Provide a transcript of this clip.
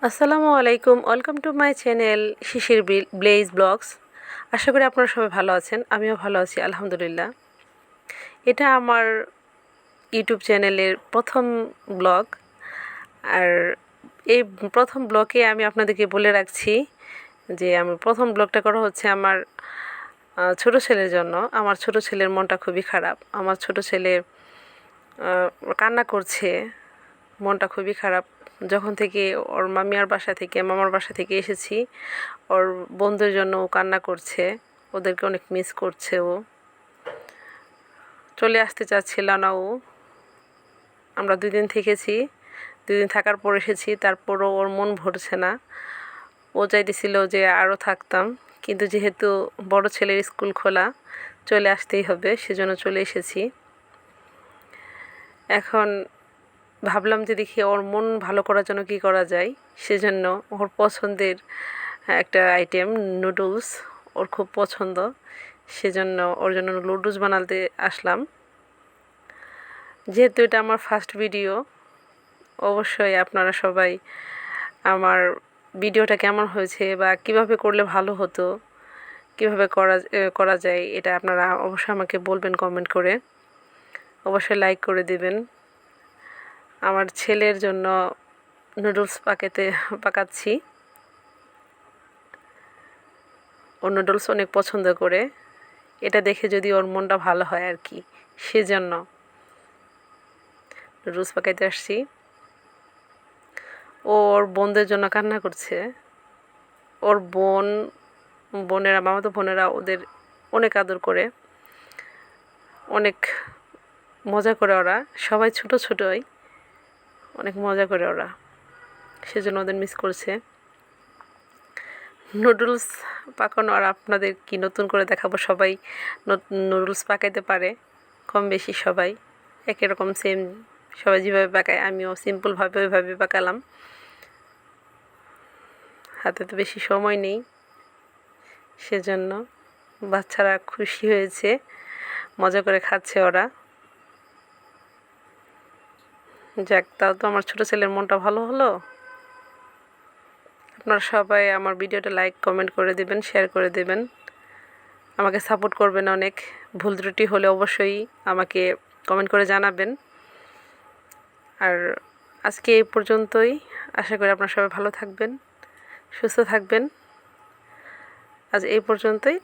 আসসালামু আলাইকুম, welcome to my channel Shishir blaze blogs. আশা করি আপনারা সবাই ভালো আছেন, আমিও ভালো আছি আলহামদুলিল্লাহ। এটা আমার ইউটিউব চ্যানেলের প্রথম ব্লগ। আর এই প্রথম ব্লগে আমি আপনাদেরকে বলে রাখছি যে আমার প্রথম ব্লগটা করা হচ্ছে আমার ছোট ছেলের জন্য। আমার ছোট ছেলের মনটা খুবই খারাপ। আমার ছোট ছেলে কান্না করছে, মনটা খুবই খারাপ। যখন থেকে ওর মামার বাসা থেকে এসেছি, ওর বন্ধুর জন্য ও কান্না করছে, ওদেরকে অনেক মিস করছে। ও চলে আসতে চাচ্ছিল না। আমরা 2 দিন থেকেছি, 2 দিন থাকার পর এসেছি, তারপরও ওর মন ভরছে না। ও চাইতেছিল যে আরও থাকতাম, কিন্তু যেহেতু বড় ছেলের স্কুল খোলা, চলে আসতেই হবে, সেজন্য চলে এসেছি। এখন ভাবলাম যে দেখি ওর মন ভালো করার জন্য কী করা যায়। সেজন্য ওর পছন্দের একটা আইটেম নুডলস ওর খুব পছন্দ, সেজন্য ওর জন্য নুডলস বানাতে আসলাম। যেহেতু এটা আমার ফার্স্ট ভিডিও, অবশ্যই আপনারা সবাই আমার ভিডিওটা কেমন হয়েছে বা কিভাবে করলে ভালো হতো, কিভাবে করা যায়, এটা আপনারা অবশ্যই আমাকে বলবেন কমেন্ট করে। অবশ্যই লাইক করে দিবেন। আমার ছেলের জন্য নুডলস পাকাচ্ছি। ও নুডলস অনেক পছন্দ করে, এটা দেখে যদি ওর মনটা ভালো হয় আর কি, সেজন্য নুডলস পাকাইতে আসছি। ওর বোনদের জন্য কান্না করছে। ওর মামাতো বোনেরা ওদের অনেক আদর করে, অনেক মজা করে। ওরা সবাই ছোটোই, অনেক মজা করে ওরা, সেজন্য ওদের মিস করছে। নুডলস পাকানো আর আপনাদের কি নতুন করে দেখাবো। সবাই নুডলস পাকাইতে পারে কম বেশি, সবাই একই রকম সেম। সবাই যেভাবে পাকায় আমিও সিম্পলভাবে ওইভাবে পাকালাম। হাতে তো বেশি সময় নেই, সেজন্য বাচ্চারা খুশি হয়েছে, মজা করে খাচ্ছে ওরা। যাক, তাও তো আমার ছোটো ছেলের মনটা ভালো হলো। আপনারা সবাই আমার ভিডিওটা লাইক কমেন্ট করে দেবেন, শেয়ার করে দেবেন, আমাকে সাপোর্ট করবেন। অনেক ভুল ত্রুটি হলে অবশ্যই আমাকে কমেন্ট করে জানাবেন। আর আজকে এই পর্যন্তই। আশা করি আপনারা সবাই ভালো থাকবেন, সুস্থ থাকবেন। আজ এই পর্যন্তই।